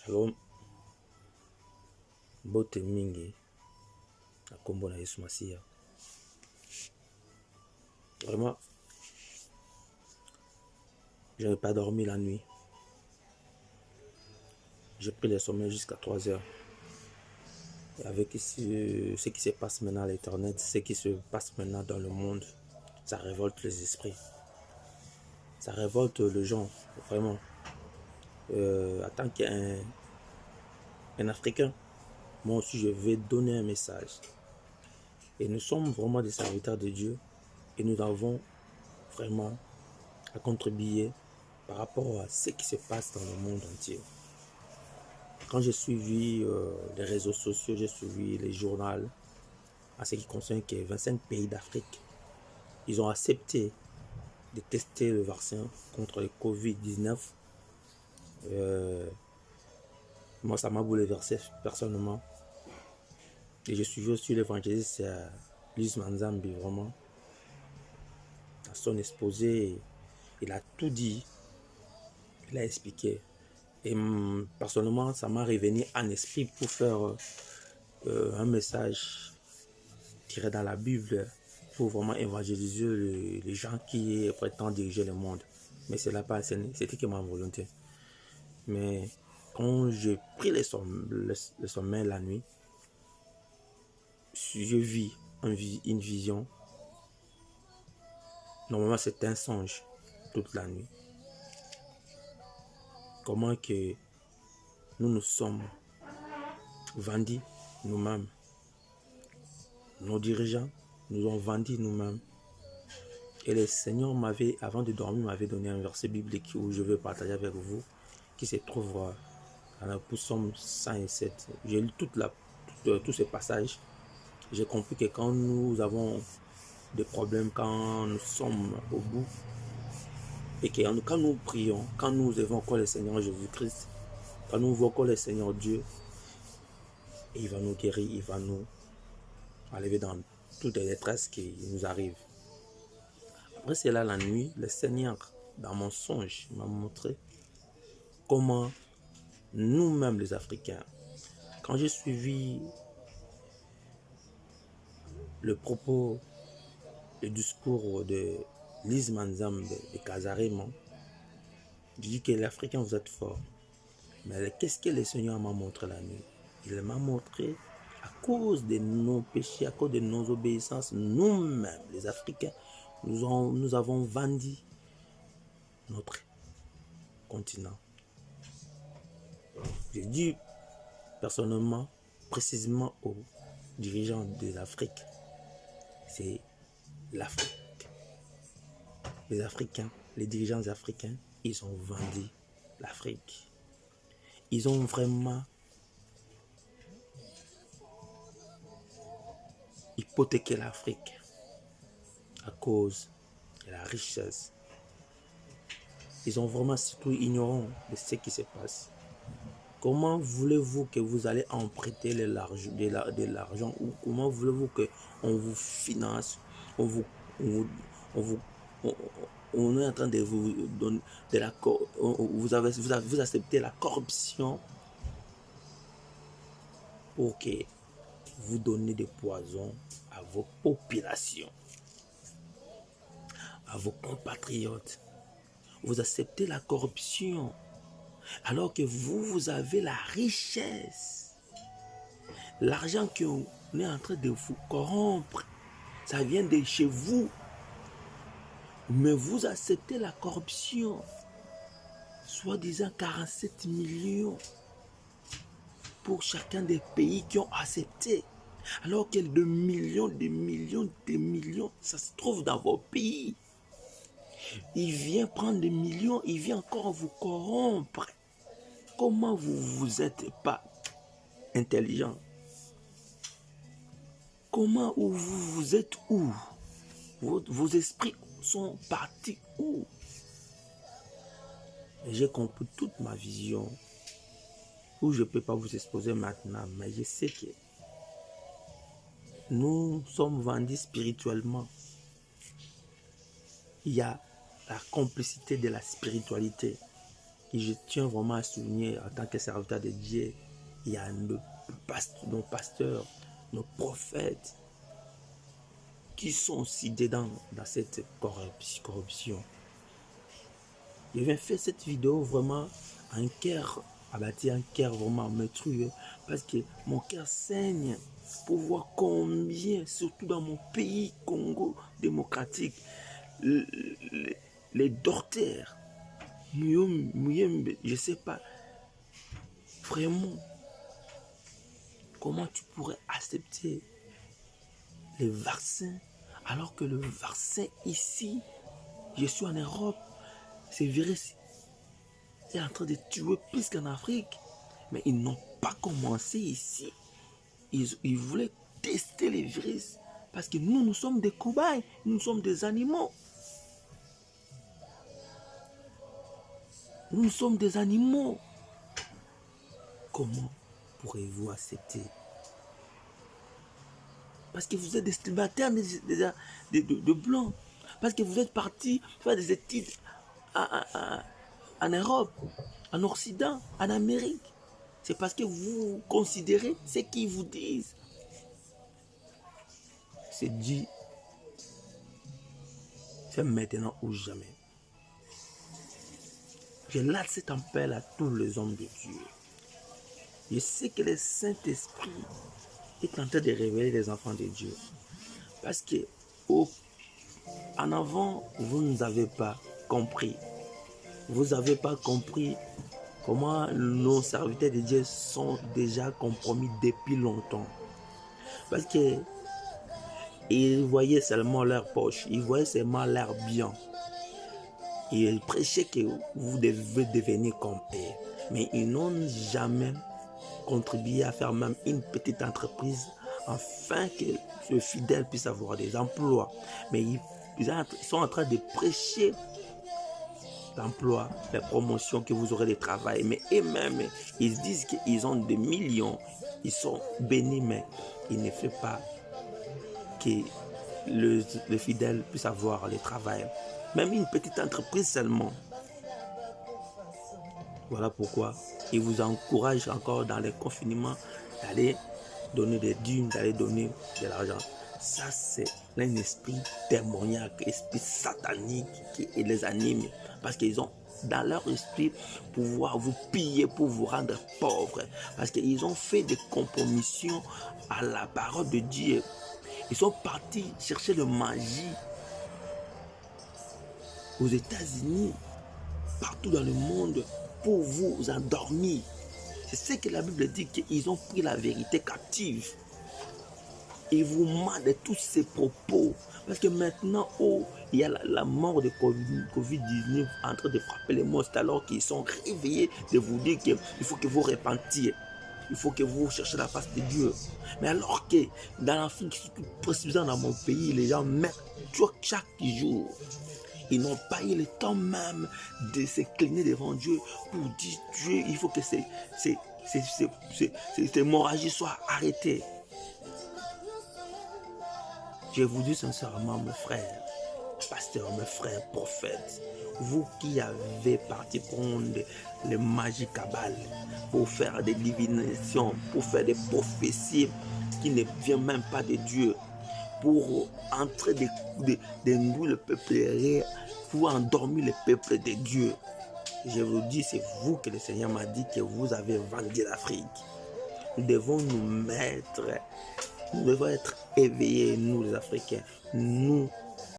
Shalom, bote mingi na kombo na Yesu Masiya. Vraiment, je n'ai pas dormi la nuit. J'ai pris le sommeil jusqu'à 3 heures. Et avec ce qui se passe maintenant à l'internet, ce qui se passe maintenant dans le monde, ça révolte les esprits. Ça révolte les gens, vraiment. En tant qu'un Africain, moi aussi je vais donner un message. Et nous sommes vraiment des serviteurs de Dieu. Et nous avons vraiment à contribuer par rapport à ce qui se passe dans le monde entier. Quand j'ai suivi les réseaux sociaux, j'ai suivi les journaux, en ce qui concerne que 25 pays d'Afrique, ils ont accepté de tester le vaccin contre le Covid-19. Moi, ça m'a bouleversé personnellement. Et je suivi aussi l'évangéliste Lise Manzambi, vraiment. À son exposé, il a tout dit, il a expliqué. Et personnellement, ça m'a revenu en esprit pour faire un message tiré dans la Bible pour vraiment évangéliser les gens qui prétendent diriger le monde. Mais c'est là pas, c'était que ma volonté. Mais quand j'ai pris le sommeil la nuit, je vis une vision. Normalement, c'est un songe toute la nuit. Comment que nous sommes vendus nous-mêmes. Nos dirigeants nous ont vendus nous-mêmes. Et le Seigneur m'avait, avant de dormir, m'avait donné un verset biblique où je veux partager avec vous, qui se trouve dans le Psaume 107. J'ai lu tous ces passages. J'ai compris que quand nous avons des problèmes, quand nous sommes au bout, et que quand nous prions, quand nous évoquons le Seigneur Jésus-Christ, quand nous évoquons le Seigneur Dieu, il va nous guérir, il va nous enlever dans toutes les détresses qui nous arrivent. Après cela, la nuit, le Seigneur, dans mon songe, m'a montré comment nous-mêmes les Africains, quand j'ai suivi le propos, le discours de Lise Manzambe de Kazarema, je dis que les Africains, vous êtes forts. Mais qu'est-ce que le Seigneur m'a montré la nuit? Il m'a montré, à cause de nos péchés, à cause de nos obéissances, nous-mêmes, les Africains, nous avons vendu notre continent. Je dis personnellement, précisément aux dirigeants de l'Afrique, c'est l'Afrique. Les Africains, les dirigeants africains, ils ont vendu l'Afrique. Ils ont vraiment hypothéqué l'Afrique à cause de la richesse. Ils ont vraiment surtout ignorant de ce qui se passe. Comment voulez-vous que vous allez emprunter de l'argent ou comment voulez-vous qu'on vous finance, on est en train de vous donner de la vous acceptez la corruption pour que vous donnez des poisons à vos populations, à vos compatriotes. Vous acceptez la corruption alors que vous avez la richesse. L'argent qu'on est en train de vous corrompre, ça vient de chez vous. Mais vous acceptez la corruption. Soi-disant 47 millions pour chacun des pays qui ont accepté. Alors que de millions, ça se trouve dans vos pays. Il vient prendre des millions, il vient encore vous corrompre. Comment vous êtes pas intelligent? Comment vous êtes où? Vos esprits sont partis où? J'ai compris toute ma vision, où je ne peux pas vous exposer maintenant, mais je sais que nous sommes vendus spirituellement. Il y a la complicité de la spiritualité. Et je tiens vraiment à souligner, en tant que serviteur de Dieu, il y a nos pasteurs, nos prophètes, qui sont aussi dedans dans cette corruption. Je viens faire cette vidéo vraiment un cœur abattu, un cœur vraiment meurtrieux, parce que mon cœur saigne pour voir combien, surtout dans mon pays Congo démocratique, les docteurs, je ne sais pas vraiment comment tu pourrais accepter les vaccins alors que le vaccin ici, je suis en Europe, ce virus est en train de tuer plus qu'en Afrique. Mais ils n'ont pas commencé ici. Ils voulaient tester les virus parce que nous sommes des cobayes, nous sommes des animaux. Nous sommes des animaux. Comment pourrez-vous accepter? Parce que vous êtes des célibataires de blancs. Parce que vous êtes partis faire des études en Europe, en Occident, en Amérique. C'est parce que vous considérez ce qu'ils vous disent. C'est dit. C'est maintenant ou jamais. Je lance cet appel à tous les hommes de Dieu. Je sais que le Saint-Esprit est en train de révéler les enfants de Dieu. Parce que en avant, vous n'avez pas compris. Vous n'avez pas compris comment nos serviteurs de Dieu sont déjà compromis depuis longtemps. Parce que ils voyaient seulement leur poche, ils voyaient seulement leur bien. Ils prêchaient que vous devez devenir comme eux. Mais ils n'ont jamais contribué à faire même une petite entreprise afin que ce fidèle puisse avoir des emplois. Mais ils sont en train de prêcher l'emploi, la promotion, que vous aurez des travail. Mais eux-mêmes, ils disent qu'ils ont des millions, ils sont bénis, mais ils ne font pas que le fidèle puisse avoir le travail. Même une petite entreprise seulement. Voilà pourquoi ils vous encouragent encore dans les confinements d'aller donner des dîmes, d'aller donner de l'argent. Ça, c'est un esprit démoniaque, esprit satanique qui les anime. Parce qu'ils ont dans leur esprit pouvoir vous piller pour vous rendre pauvres. Parce qu'ils ont fait des compromissions à la parole de Dieu. Ils sont partis chercher la magie aux États-Unis, partout dans le monde, pour vous endormir. C'est ce que la Bible dit, qu'ils ont pris la vérité captive. Ils vous mentent de tous ces propos. Parce que maintenant, il y a la mort de Covid-19 en train de frapper les monstres, alors qu'ils sont réveillés de vous dire qu'il faut que vous repentiez. Il faut que vous cherchiez la face de Dieu. Mais alors que dans l'Afrique, précisément dans mon pays, les gens meurent chaque jour. Ils n'ont pas eu le temps même de s'incliner devant Dieu pour dire Dieu, il faut que ces hémorragies soient arrêtées. Je vous dis sincèrement, mes frères, pasteurs, mes frères, prophètes, vous qui avez parti prendre les magies cabales pour faire des divinations, pour faire des prophéties qui ne viennent même pas de Dieu, pour entrer de nouer le peuple, pour endormir le peuple de Dieu. Je vous dis, c'est vous que le Seigneur m'a dit que vous avez vendu l'Afrique. Nous devons nous devons être éveillés, nous les Africains. Nous